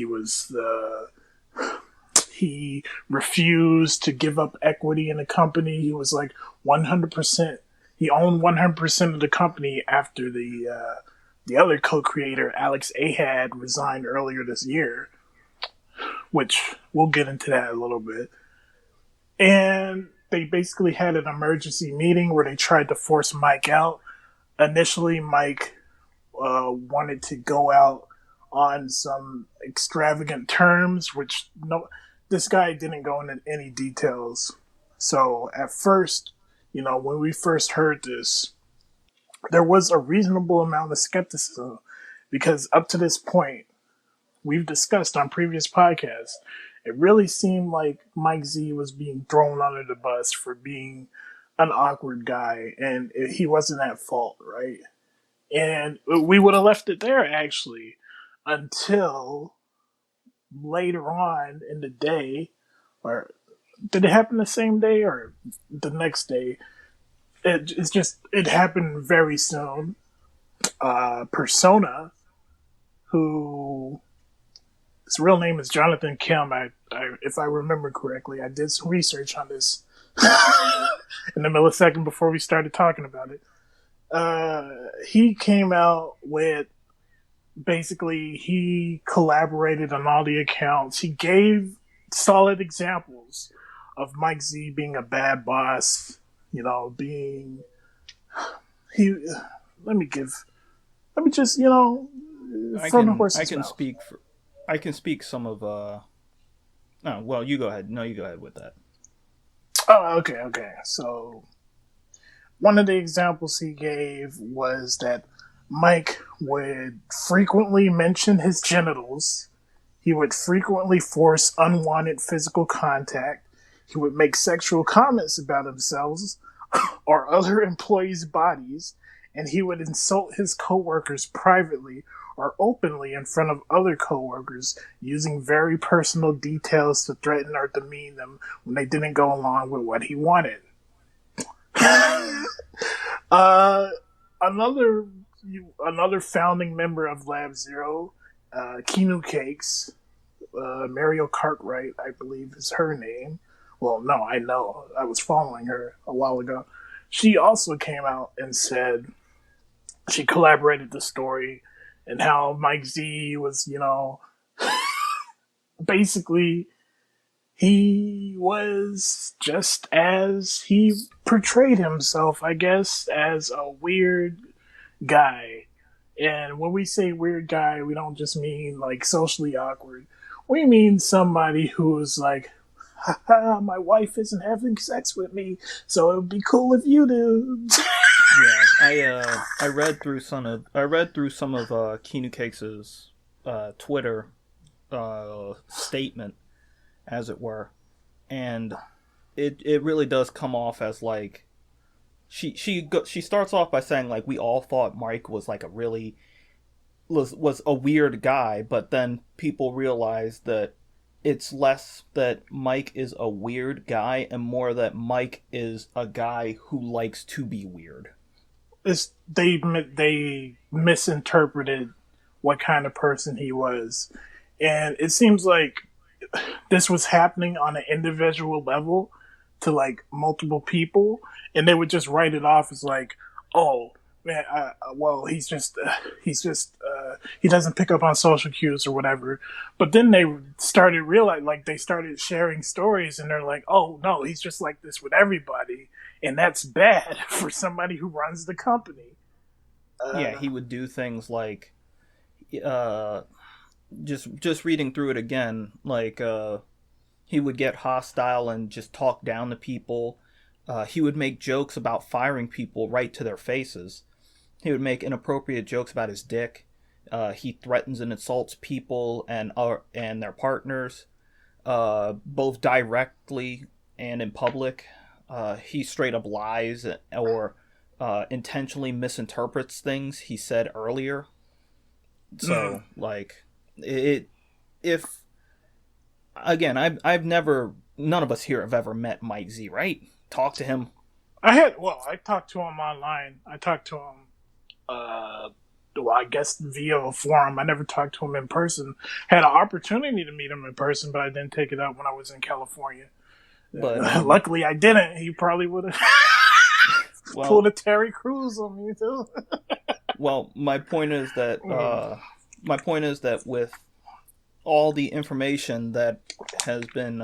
He refused to give up equity in the company. He was like 100%. He owned 100% of the company after the other co-creator, Alex Ahad, resigned earlier this year, which we'll get into that a little bit. And they basically had an emergency meeting where they tried to force Mike out. Initially, Mike wanted to go out on some extravagant terms, which this guy didn't go into any details. So at first, when we first heard this, there was a reasonable amount of skepticism because up to this point, we've discussed on previous podcasts, it really seemed like Mike Z was being thrown under the bus for being an awkward guy, and he wasn't at fault, right? And we would have left it there actually until later on in the day, or did it happen the same day or the next day? It happened very soon. Persona, who his real name is Jonathan Kim. If I remember correctly, I did some research on this in the millisecond before we started talking about it. He came out with basically he collaborated on all the accounts. He gave solid examples of Mike Z being a bad boss. Being he. Let me just from the I horse's can mouth. speak for I can speak some of No, well, you go ahead. No, you go ahead with that. Oh, okay. So one of the examples he gave was that Mike would frequently mention his genitals. He would frequently force unwanted physical contact. He would make sexual comments about himself or other employees' bodies, and he would insult his coworkers privately or openly in front of other coworkers, using very personal details to threaten or demean them when they didn't go along with what he wanted. uh, another another founding member of Lab Zero, Kinu Cakes, Mario Cartwright, I believe is her name. Well, no, I know. I was following her a while ago. She also came out and said she collaborated the story and how Mike Z was, basically he was just as he portrayed himself, I guess, as a weird guy. And when we say weird guy, we don't just mean like socially awkward. We mean somebody who is like haha, my wife isn't having sex with me, so it would be cool if you do. Yeah, I read through some of Keanu Cake's Twitter statement, as it were, and it really does come off as like she starts off by saying like we all thought Mike was like a really was a weird guy, but then people realize that it's less that Mike is a weird guy and more that Mike is a guy who likes to be weird. They misinterpreted what kind of person he was, and it seems like this was happening on an individual level to like multiple people, and they would just write it off as like, oh man, well he doesn't pick up on social cues or whatever. But then they started realizing, like they started sharing stories, and they're like, oh no, he's just like this with everybody, and that's bad for somebody who runs the company. Yeah, he would do things like uh just reading through it again, like he would get hostile and just talk down to people. He would make jokes about firing people right to their faces. He would make inappropriate jokes about his dick. He threatens and insults people and their partners, both directly and in public. He straight up lies or intentionally misinterprets things he said earlier. So, like, it if again, I've never, none of us here have ever met Mike Z, right? Talk to him. I talked to him online. I talked to him, well, I guess via a forum. I never talked to him in person. Had an opportunity to meet him in person, but I didn't take it up when I was in California. But luckily, I didn't. He probably would have pulled a Terry Crews on me too. Well, my point is that with all the information that has been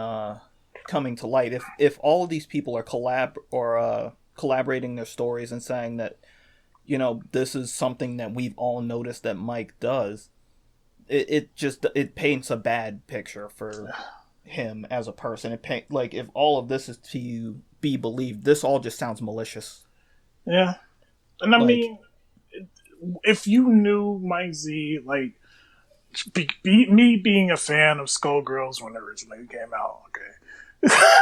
coming to light, if all of these people are collaborating their stories and saying that, you know, this is something that we've all noticed that Mike does, it paints a bad picture for him as a person. Like if all of this is to be believed, this all just sounds malicious. Yeah, and I mean, if you knew Mike Z, like me being a fan of Skullgirls when it originally came out,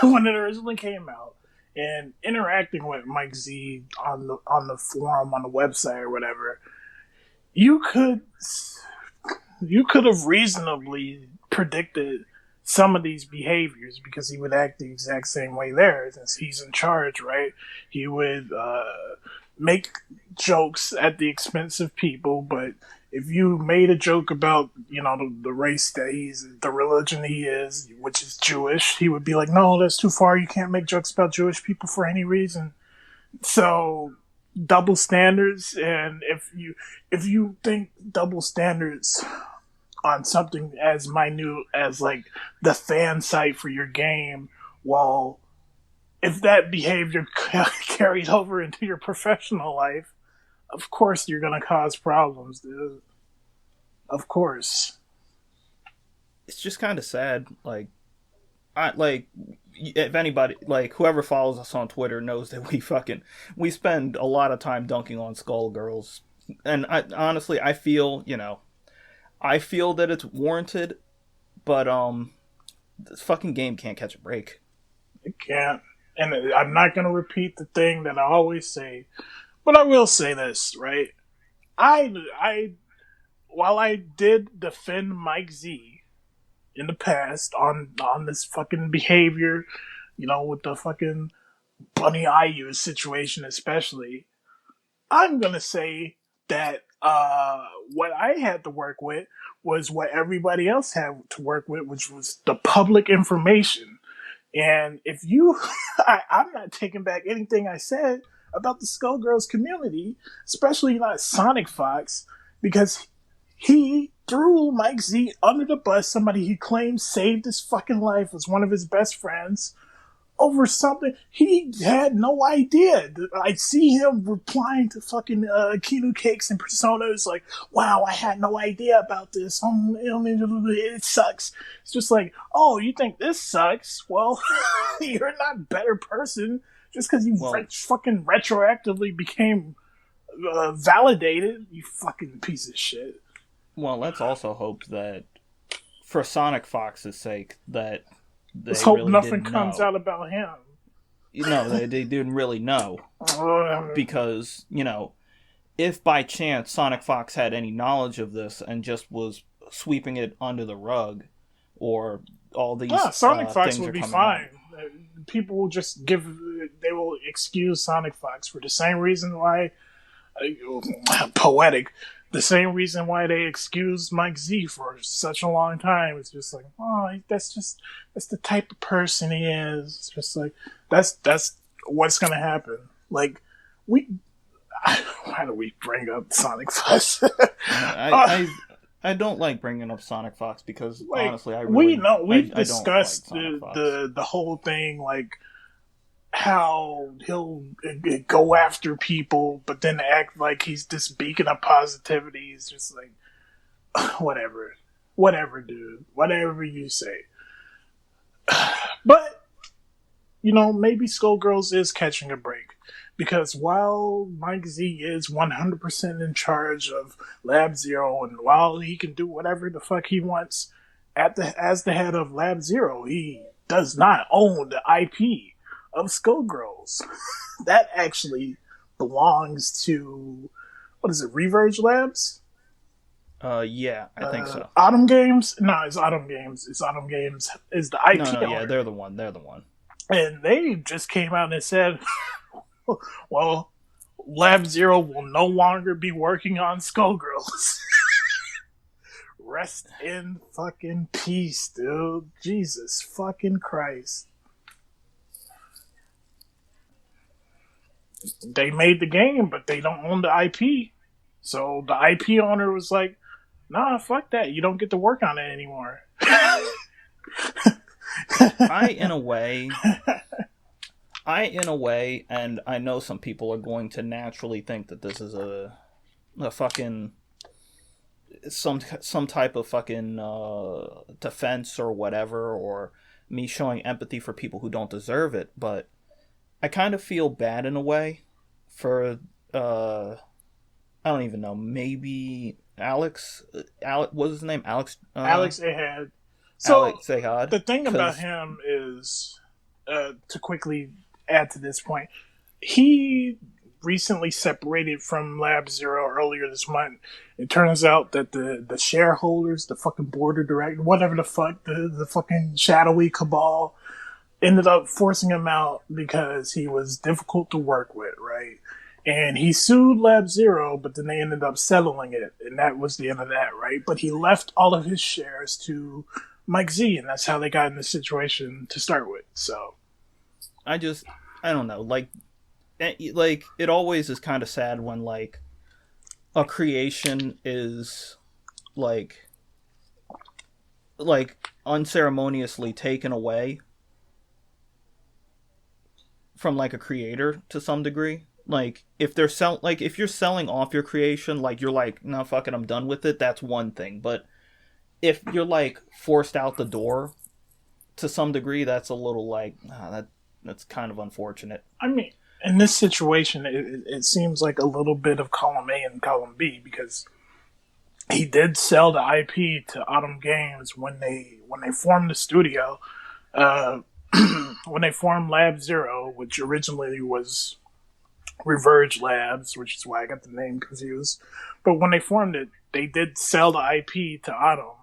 when it originally came out, and interacting with Mike Z on the forum, on the website or whatever, you could have reasonably predicted some of these behaviors because he would act the exact same way there since he's in charge, right? He would make jokes at the expense of people, but if you made a joke about, you know, the race that the religion he is, which is Jewish, he would be like, no, that's too far. You can't make jokes about Jewish people for any reason. So double standards, and if you think double standards on something as minute as like the fan site for your game, well, if that behavior carried over into your professional life, of course you're gonna cause problems, dude. Of course. It's just kind of sad. Like, if anybody, like whoever follows us on Twitter knows that we spend a lot of time dunking on Skullgirls, and honestly I feel that it's warranted, but this fucking game can't catch a break. It can't, and I'm not gonna repeat the thing that I always say. But I will say this, right? While I did defend Mike Z in the past on this fucking behavior, you know, with the fucking Bunny IU situation especially, I'm gonna say that what I had to work with was what everybody else had to work with, which was the public information. And if you, I'm not taking back anything I said about the Skullgirls community, especially not Sonic Fox, because he threw Mike Z under the bus, somebody he claimed saved his fucking life, was one of his best friends, over something he had no idea. I see him replying to fucking Kinu Cakes and Persona. It's like, wow, I had no idea about this. It sucks. It's just like, oh, you think this sucks? Well, you're not a better person just because you fucking retroactively became validated. You fucking piece of shit. Well, let's also hope that, for Sonic Fox's sake, that let's they hope really nothing didn't comes know. out about him. No, they didn't really know. Because, if by chance Sonic Fox had any knowledge of this and just was sweeping it under the rug, or all these Sonic Fox things would are be coming fine. out. People will just they will excuse Sonic Fox for the same reason why, poetic, the same reason why they excused Mike Z for such a long time. It's just like, oh, that's the type of person he is. It's just like, that's what's gonna happen. Like, why do we bring up Sonic Fox? I don't like bringing up Sonic Fox because, like, honestly, we've discussed the whole thing, like how he'll go after people, but then act like he's this beacon of positivity. He's just like, whatever, dude, whatever you say. But maybe Skullgirls is catching a break. Because while Mike Z is 100% in charge of Lab Zero, and while he can do whatever the fuck he wants as the head of Lab Zero, he does not own the IP of Skullgirls. That actually belongs to, what is it, Reverge Labs? Yeah, I think so. Autumn Games? No, it's Autumn Games. Autumn Games is the IP owner. Yeah, they're the one. And they just came out and said, well, Lab Zero will no longer be working on Skullgirls. Rest in fucking peace, dude. Jesus fucking Christ. They made the game, but they don't own the IP. So the IP owner was like, nah, fuck that. You don't get to work on it anymore. In a way, and I know some people are going to naturally think that this is a fucking some type of fucking defense or whatever, or me showing empathy for people who don't deserve it, but I kind of feel bad in a way for I don't even know, maybe Alex, what was his name? Alex Ahad. So Alex Ahad. The thing about him is, to quickly add to this point, he recently separated from Lab Zero earlier this month. It turns out that the shareholders, the fucking board of directors, whatever the fuck, the fucking shadowy cabal, ended up forcing him out because he was difficult to work with, right? And he sued Lab Zero, but then they ended up settling it, and that was the end of that, right? But he left all of his shares to Mike Z, and that's how they got in this situation to start with. So I don't know, like it always is kind of sad when like a creation is like unceremoniously taken away from like a creator to some degree. Like if if you're selling off your creation, like you're like, no, fuck it, I'm done with it, that's one thing. But if you're like forced out the door to some degree, that's a little like that's kind of unfortunate. I mean, in this situation, it seems like a little bit of column A and column B, because he did sell the IP to Autumn Games when they formed the studio. When they formed Lab Zero, which originally was Reverge Labs, which is why I got the name confused. But when they formed it, they did sell the IP to Autumn,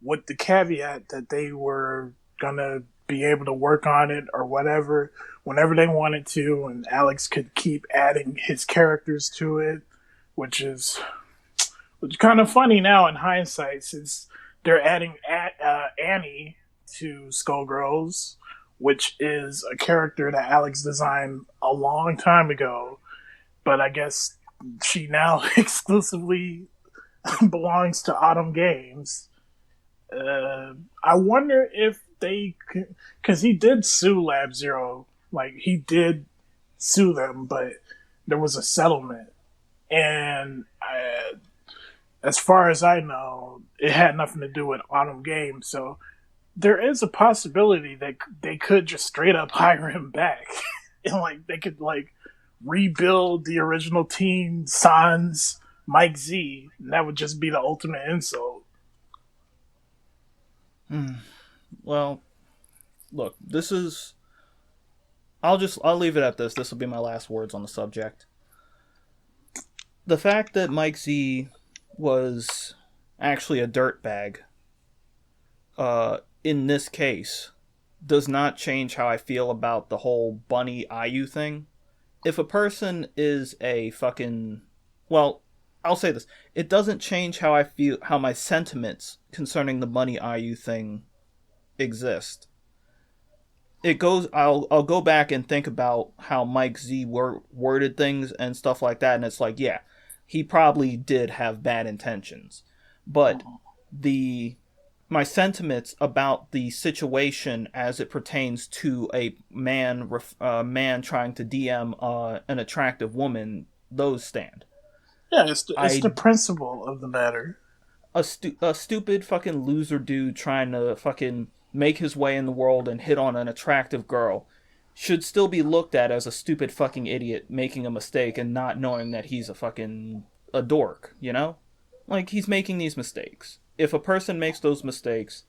with the caveat that they were gonna be able to work on it or whatever whenever they wanted to, and Alex could keep adding his characters to it, which is kind of funny now in hindsight, since they're adding Annie to Skullgirls, which is a character that Alex designed a long time ago, but I guess she now exclusively belongs to Autumn Games. I wonder if they, because he did sue Lab Zero, like he did sue them, but there was a settlement, and as far as I know, it had nothing to do with Autumn Games. So there is a possibility that they could just straight up hire him back, and like they could like rebuild the original team Sans Mike Z, and that would just be the ultimate insult. Well, look, this is. I'll leave it at this. This will be my last words on the subject. The fact that Mike Z was actually a dirtbag, in this case, does not change how I feel about the whole Bunny IU thing. If a person is a fucking, well, I'll say this: it doesn't change how I feel, how my sentiments concerning the Bunny IU thing exist. It goes. I'll go back and think about how Mike Z worded things and stuff like that, and it's like, yeah, he probably did have bad intentions, but the my sentiments about the situation as it pertains to a man trying to DM an attractive woman, those stand. Yeah, it's the I principle of the matter. a stupid fucking loser dude trying to fucking make his way in the world and hit on an attractive girl should still be looked at as a stupid fucking idiot making a mistake and not knowing that he's a dork, you know? Like, he's making these mistakes. If a person makes those mistakes,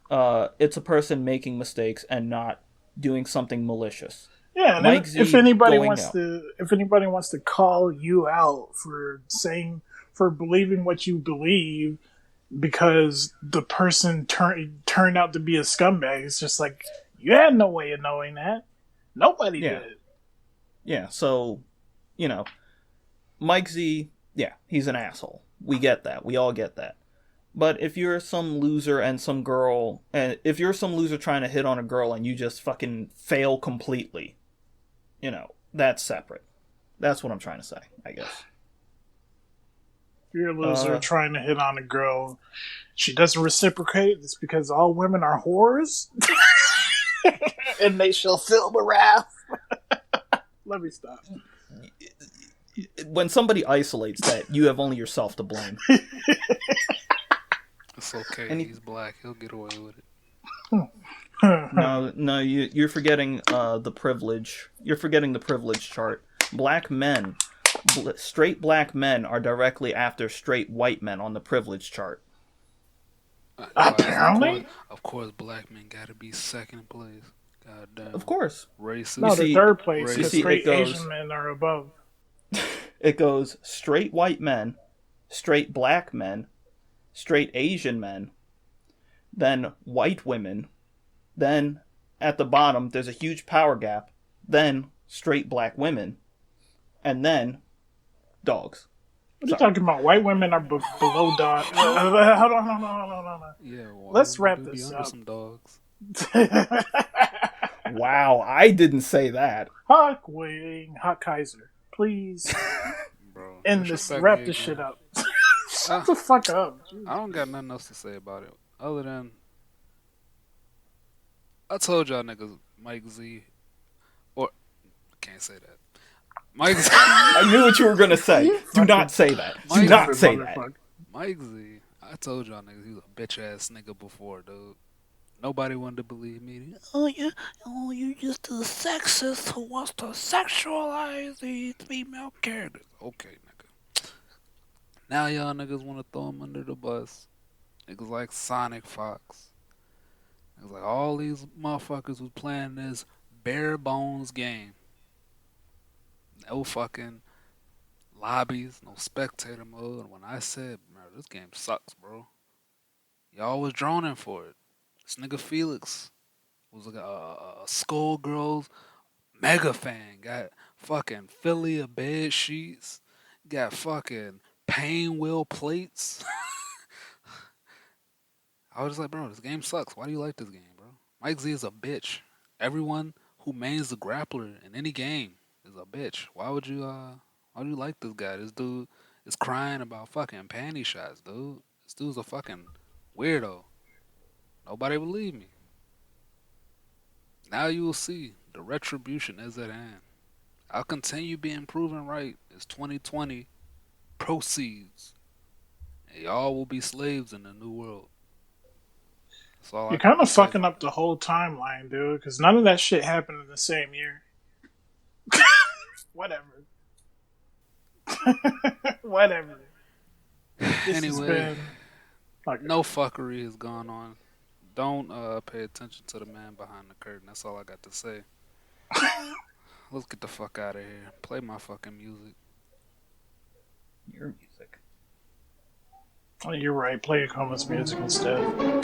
it's a person making mistakes and not doing something malicious. Yeah, and Mike if Z anybody going wants out. to call you out for saying for believing what you believe because the person turned out to be a scumbag, it's just like you had no way of knowing that. Nobody Yeah. did. Yeah, so, you know, Mike Z, yeah, he's an asshole. We get that. We all get that. But if you're some loser and some girl, and if you're some loser trying to hit on a girl and you just fucking fail completely, that's separate. That's what I'm trying to say, I guess. If you're a loser Uh, trying to hit on a girl, she doesn't reciprocate. It's because all women are whores, and they shall feel the wrath. Let me stop. when somebody isolates that, you have only yourself to blame. It's okay. And He's black. He'll get away with it. no, you're forgetting the privilege. You're forgetting the privilege chart. Black men, straight black men, are directly after straight white men on the privilege chart. Apparently, Of course, black men gotta be second place. God Of damn. course, you no, Racist. they're see, third place you because see, Racist. it straight goes, Asian men are above. it goes straight white men, straight black men, straight Asian men, then white women, then at the bottom there's a huge power gap, then straight black women, and then dogs. What are you Sorry. talking about? White women are below dog. Hold on, hold on. Yeah, white Let's women wrap do be this under up. some dogs. Wow, I didn't say that. Hawk Kaiser, please Bro, end this. disrespect Wrap me this shit again. up. Uh, Shut the fuck up. I don't got nothing else to say about it. Other than, I told y'all niggas Mike Z, or, I can't say that. Mike Z. I knew what you were gonna say. You Do fucking not say that. Do Mike, not stupid say that. motherfucker. Mike Z. I told y'all niggas he was a bitch ass nigga before, dude. Nobody wanted to believe me. You're just a sexist who wants to sexualize these female characters. Okay, nigga. Now y'all niggas want to throw him under the bus. Niggas like Sonic Fox. Niggas like all these motherfuckers was playing this bare bones game. No fucking lobbies, no spectator mode. And when I said, bro, this game sucks, bro. Y'all was droning for it. This nigga Felix was like a Skullgirls mega fan. Got fucking Philly of bed sheets. Got fucking pain wheel plates. I was just like, bro, this game sucks. Why do you like this game, bro? Mike Z is a bitch. Everyone who mains the grappler in any game is a bitch. Why would you like this guy? This dude is crying about fucking panty shots, dude. This dude's a fucking weirdo. Nobody believe me. Now you will see the retribution is at hand. I'll continue being proven right as 2020 proceeds. And y'all will be slaves in the new world. That's all I You're got kind to of say. fucking up the whole timeline, dude, because none of that shit happened in the same year. Whatever. Whatever. This has Anyway, been like no fuckery has gone on. Don't pay attention to the man behind the curtain. That's all I got to say. Let's get the fuck out of here. Play my fucking music. Your music. you're right. Play Akoma's music instead.